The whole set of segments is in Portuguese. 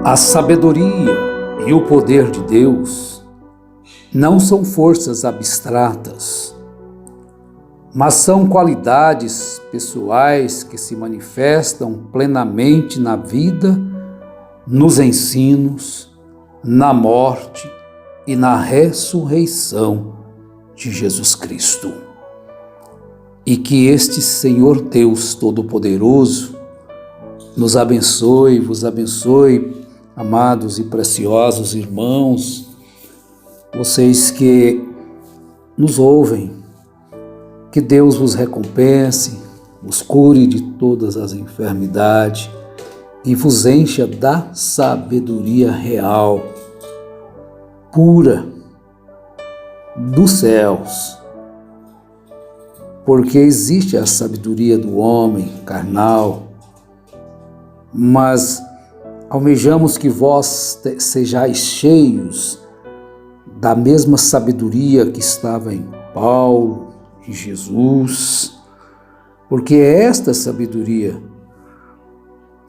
A sabedoria e o poder de Deus não são forças abstratas, mas são qualidades pessoais que se manifestam plenamente na vida, nos ensinos, na morte e na ressurreição de Jesus Cristo. E que este Senhor Deus Todo-Poderoso nos abençoe, vos abençoe, amados e preciosos irmãos, vocês que nos ouvem, que Deus vos recompense, vos cure de todas as enfermidades e vos encha da sabedoria real, pura, dos céus. Porque existe a sabedoria do homem carnal, mas almejamos que vós sejais cheios da mesma sabedoria que estava em Paulo, em Jesus, porque esta sabedoria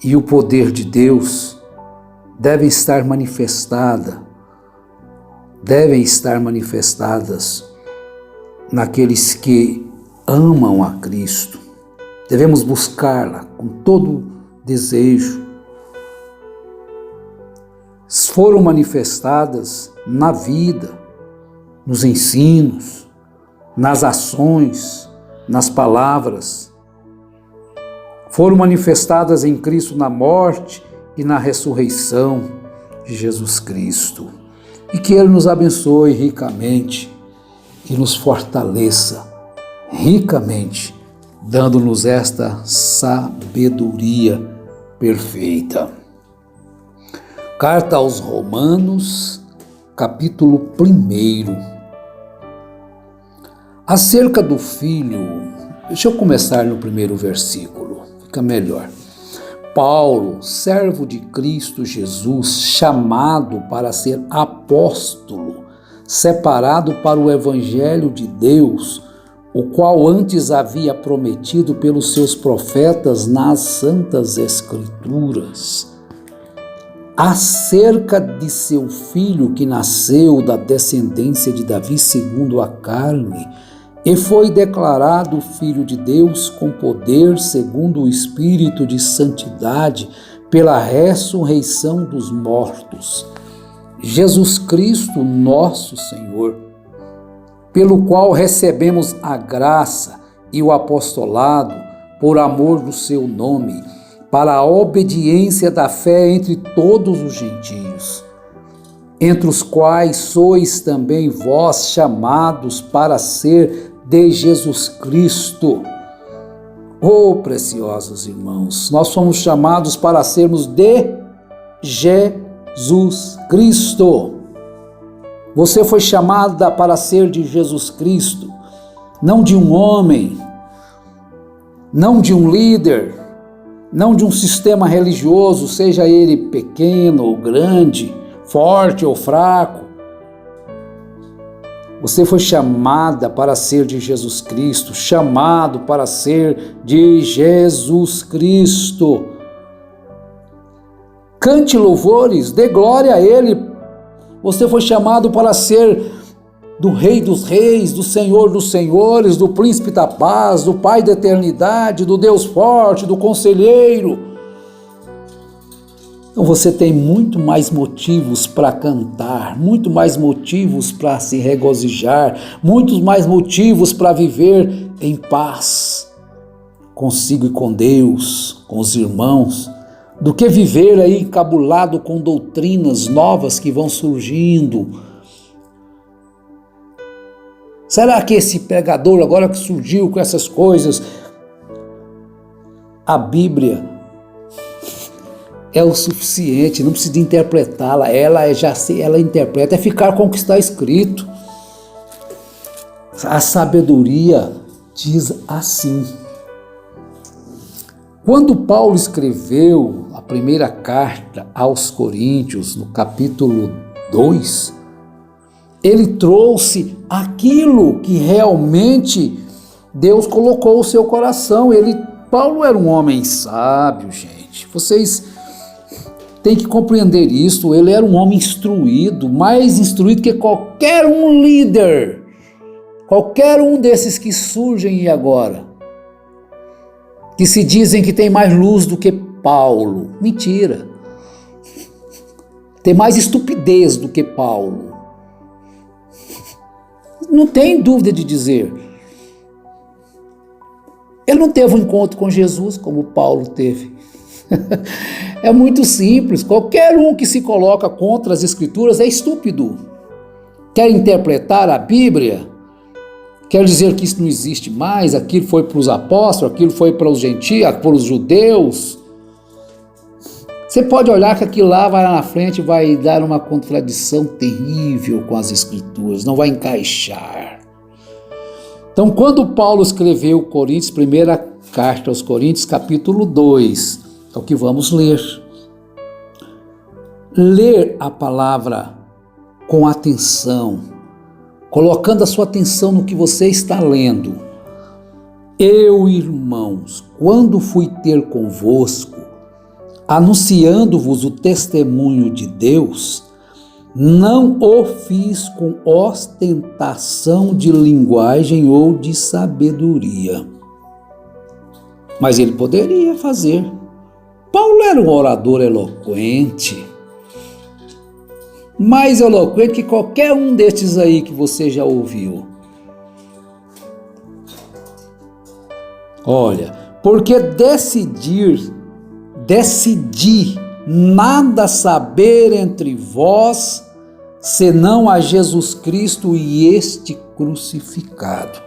e o poder de Deus devem estar manifestadas naqueles que amam a Cristo. Devemos buscá-la com todo desejo. Foram manifestadas na vida, nos ensinos, nas ações, nas palavras. Foram manifestadas em Cristo na morte e na ressurreição de Jesus Cristo. E que Ele nos abençoe ricamente e nos fortaleça ricamente, dando-nos esta sabedoria perfeita. Carta aos Romanos, capítulo 1. Acerca do Filho, deixa eu começar no primeiro versículo, fica melhor. Paulo, servo de Cristo Jesus, chamado para ser apóstolo, separado para o Evangelho de Deus, o qual antes havia prometido pelos seus profetas nas Santas Escrituras, acerca de seu filho que nasceu da descendência de Davi segundo a carne, e foi declarado Filho de Deus com poder segundo o Espírito de santidade pela ressurreição dos mortos, Jesus Cristo nosso Senhor, pelo qual recebemos a graça e o apostolado por amor do seu nome, para a obediência da fé entre todos os gentios, entre os quais sois também vós chamados para ser de Jesus Cristo. Oh, preciosos irmãos, nós somos chamados para sermos de Jesus Cristo. Você foi chamada para ser de Jesus Cristo, não de um homem, não de um líder, não de um sistema religioso, seja ele pequeno ou grande, forte ou fraco. Você foi chamada para ser de Jesus Cristo, chamado para ser de Jesus Cristo. Cante louvores, dê glória a Ele. Você foi chamado para ser do Rei dos Reis, do Senhor dos Senhores, do Príncipe da Paz, do Pai da Eternidade, do Deus Forte, do Conselheiro. Então você tem muito mais motivos para cantar, muito mais motivos para se regozijar, muitos mais motivos para viver em paz consigo e com Deus, com os irmãos, do que viver aí encabulado com doutrinas novas que vão surgindo. Será que esse pregador, agora que surgiu com essas coisas, a Bíblia é o suficiente, não precisa interpretá-la, ela interpreta, é ficar com o que está escrito. A sabedoria diz assim. Quando Paulo escreveu a primeira carta aos Coríntios, no capítulo 2, ele trouxe aquilo que realmente Deus colocou no seu coração. Paulo era um homem sábio, gente. Vocês tem que compreender isso. Ele era um homem instruído, mais instruído que qualquer um líder, qualquer um desses que surgem agora, que se dizem que tem mais luz do que Paulo. Mentira. Tem mais estupidez do que Paulo. Não tem dúvida de dizer. Ele não teve um encontro com Jesus como Paulo teve. É muito simples. Qualquer um que se coloca contra as Escrituras é estúpido. Quer interpretar a Bíblia? Quer dizer que isso não existe mais? Aquilo foi para os apóstolos, aquilo foi para os gentios, para os judeus. Você pode olhar que aquilo lá vai lá na frente, vai dar uma contradição terrível com as Escrituras, não vai encaixar. Então, quando Paulo escreveu Coríntios, primeira carta aos Coríntios, capítulo 2, é o que vamos ler. Ler a palavra com atenção, colocando a sua atenção no que você está lendo. Eu, irmãos, quando fui ter convosco, anunciando-vos o testemunho de Deus, não o fiz com ostentação de linguagem ou de sabedoria. Mas ele poderia fazer. Paulo era um orador eloquente, mais eloquente que qualquer um destes aí que você já ouviu. Olha, porque decidi nada saber entre vós, senão a Jesus Cristo e este crucificado.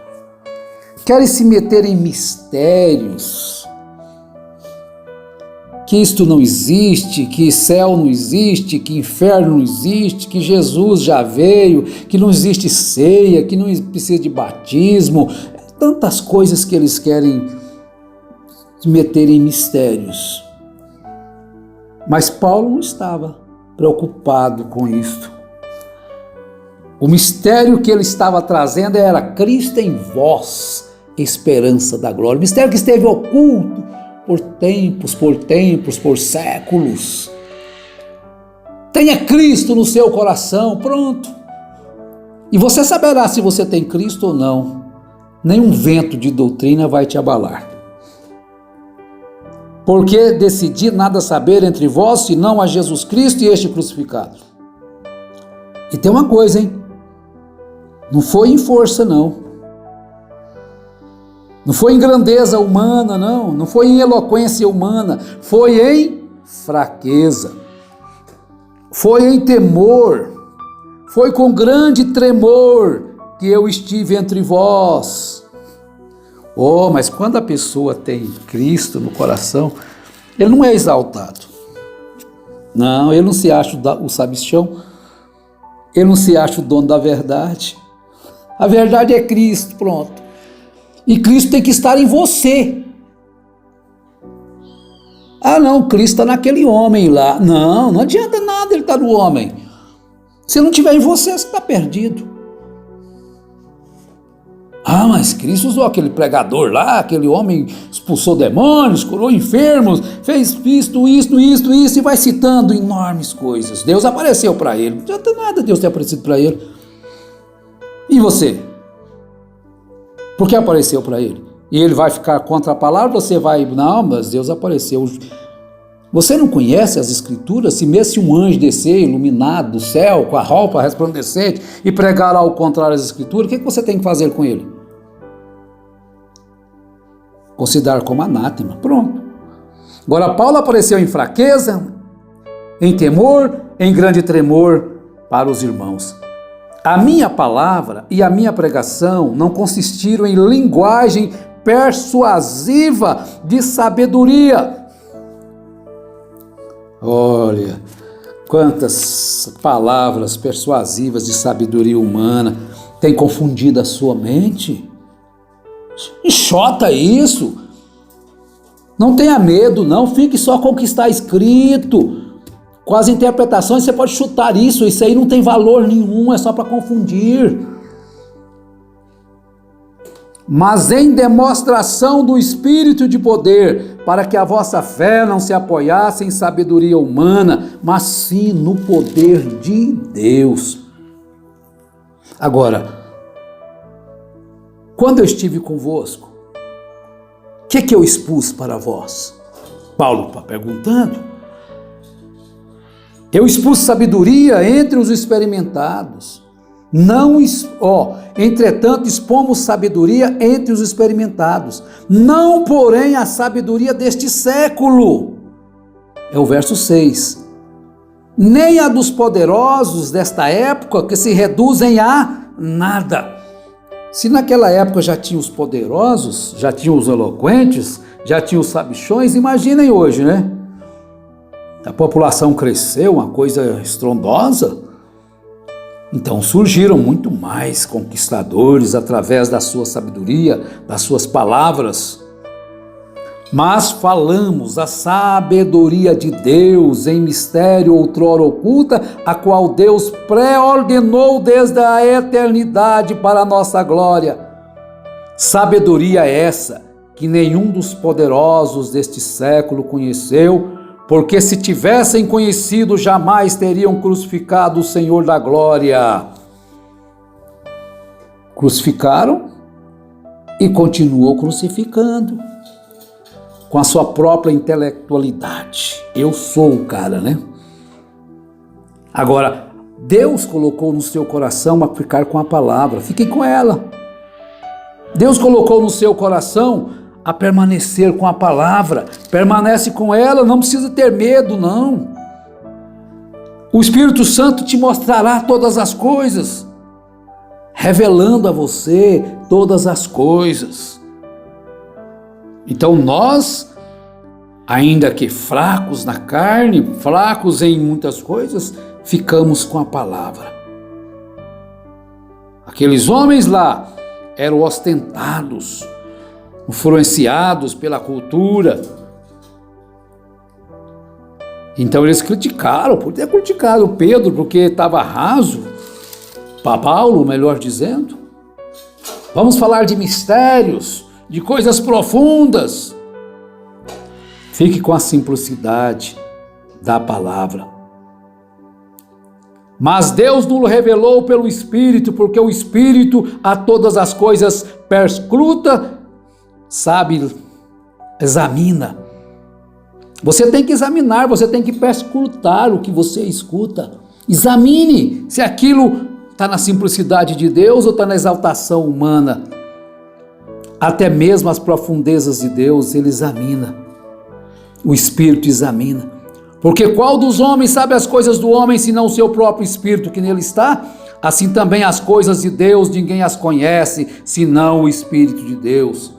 Querem se meter em mistérios, que isto não existe, que céu não existe, que inferno não existe, que Jesus já veio, que não existe ceia, que não precisa de batismo, tantas coisas que eles querem se meter em mistérios. Mas Paulo não estava preocupado com isto. O mistério que ele estava trazendo era Cristo em vós, esperança da glória. O mistério que esteve oculto por tempos, por séculos. Tenha Cristo no seu coração, pronto. E você saberá se você tem Cristo ou não. Nenhum vento de doutrina vai te abalar. Porque decidi nada saber entre vós, senão a Jesus Cristo e este crucificado. E tem uma coisa, hein? Não foi em força, não. Não foi em grandeza humana, não. Não foi em eloquência humana. Foi em fraqueza. Foi em temor. Foi com grande tremor que eu estive entre vós. Oh, mas quando a pessoa tem Cristo no coração, ele não é exaltado. Não, ele não se acha o sabichão. Ele não se acha o dono da verdade. A verdade é Cristo, pronto. E Cristo tem que estar em você. Ah, não, Cristo está naquele homem lá. Não, não adianta nada ele estar no homem. Se não estiver em você, você está perdido. Ah, mas Cristo usou aquele pregador lá, aquele homem expulsou demônios, curou enfermos, fez isto, e vai citando enormes coisas. Deus apareceu para ele. Não adianta nada Deus ter aparecido para ele. E você? Por que apareceu para ele? E ele vai ficar contra a palavra, você vai... Não, mas Deus apareceu. Você não conhece as Escrituras? Se mesmo se um anjo descer iluminado do céu, com a roupa resplandecente, e pregar ao contrário das Escrituras, o que você tem que fazer com ele? Considerar como anátema. Pronto. Agora, Paulo apareceu em fraqueza, em temor, em grande tremor para os irmãos. A minha palavra e a minha pregação não consistiram em linguagem persuasiva de sabedoria. Olha, quantas palavras persuasivas de sabedoria humana têm confundido a sua mente. Enxota isso. Não tenha medo, não. Fique só com o que está escrito. Com as interpretações você pode chutar isso aí não tem valor nenhum, é só para confundir. mas em demonstração do Espírito de poder, para que a vossa fé não se apoiasse em sabedoria humana, mas sim no poder de Deus. Agora, quando eu estive convosco, o que eu expus para vós? Paulo está perguntando. Eu expus sabedoria entre os experimentados. Entretanto, expomos sabedoria entre os experimentados, não, porém, a sabedoria deste século. É o verso 6. Nem a dos poderosos desta época, que se reduzem a nada. Se naquela época já tinha os poderosos, já tinha os eloquentes, já tinha os sabichões, imaginem hoje, né? A população cresceu, uma coisa estrondosa. Então surgiram muito mais conquistadores através da sua sabedoria, das suas palavras. Mas falamos a sabedoria de Deus em mistério outrora oculta, a qual Deus pré-ordenou desde a eternidade para a nossa glória. Sabedoria essa que nenhum dos poderosos deste século conheceu, porque se tivessem conhecido, jamais teriam crucificado o Senhor da glória. Crucificaram e continuou crucificando, com a sua própria intelectualidade. Eu sou o cara, né? Agora, Deus colocou no seu coração a ficar com a palavra. Fiquem com ela. Deus colocou no seu coração a permanecer com a palavra. Permanece com ela, não precisa ter medo, não. O Espírito Santo te mostrará todas as coisas, revelando a você todas as coisas. Então nós, ainda que fracos na carne, fracos em muitas coisas, ficamos com a palavra. Aqueles homens lá eram ostentados, influenciados pela cultura. Então eles criticaram, por ter criticado Pedro porque estava raso, para Paulo, melhor dizendo. Vamos falar de mistérios, de coisas profundas. Fique com a simplicidade da palavra. Mas Deus nos revelou pelo Espírito, porque o Espírito a todas as coisas perscruta, sabe, examina. Você tem que examinar, você tem que perscrutar o que você escuta. Examine se aquilo está na simplicidade de Deus ou está na exaltação humana. Até mesmo as profundezas de Deus, Ele examina. O Espírito examina. Porque qual dos homens sabe as coisas do homem, senão o seu próprio Espírito que nele está? Assim também as coisas de Deus, ninguém as conhece, senão o Espírito de Deus.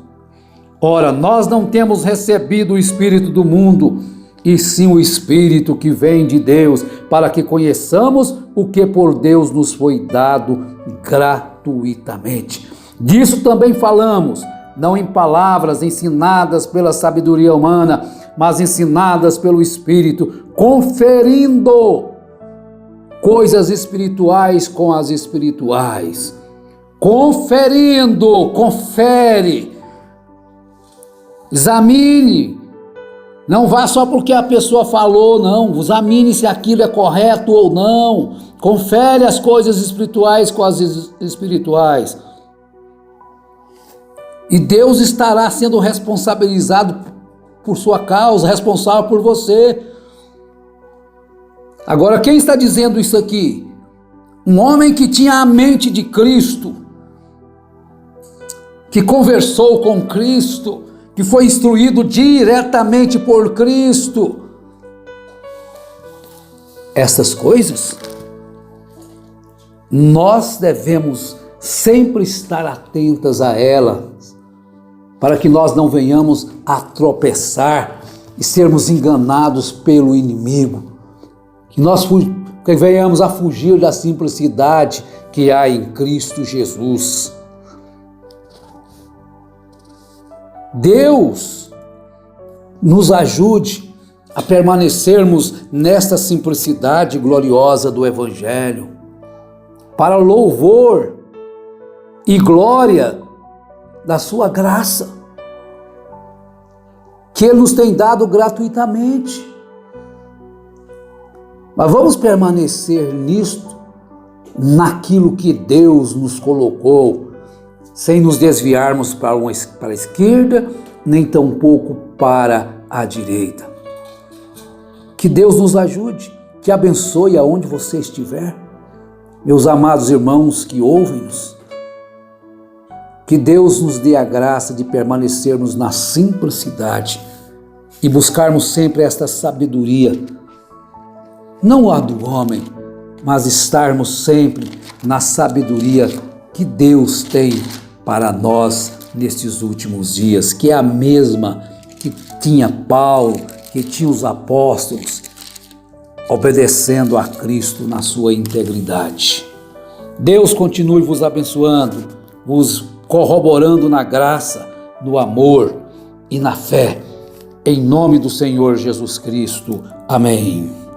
Ora, nós não temos recebido o Espírito do mundo, e sim o Espírito que vem de Deus, para que conheçamos o que por Deus nos foi dado gratuitamente. Disso também falamos, não em palavras ensinadas pela sabedoria humana, mas ensinadas pelo Espírito, conferindo coisas espirituais com as espirituais. Confere. Examine. Não vá só porque a pessoa falou, não. Examine se aquilo é correto ou não. Confere as coisas espirituais com as espirituais. E Deus estará sendo responsabilizado por sua causa, responsável por você. Agora, quem está dizendo isso aqui? Um homem que tinha a mente de Cristo, que conversou com Cristo, que foi instruído diretamente por Cristo. Essas coisas, nós devemos sempre estar atentas a elas, para que nós não venhamos a tropeçar e sermos enganados pelo inimigo, que venhamos a fugir da simplicidade que há em Cristo Jesus. Deus nos ajude a permanecermos nesta simplicidade gloriosa do Evangelho, para louvor e glória da sua graça, que Ele nos tem dado gratuitamente. Mas vamos permanecer nisto, naquilo que Deus nos colocou, sem nos desviarmos para a esquerda, nem tampouco para a direita. Que Deus nos ajude, que abençoe aonde você estiver. Meus amados irmãos que ouvem-nos, que Deus nos dê a graça de permanecermos na simplicidade e buscarmos sempre esta sabedoria, não a do homem, mas estarmos sempre na sabedoria que Deus tem para nós nestes últimos dias, que é a mesma que tinha Paulo, que tinha os apóstolos, obedecendo a Cristo na sua integridade. Deus continue vos abençoando, vos corroborando na graça, no amor e na fé. Em nome do Senhor Jesus Cristo. Amém.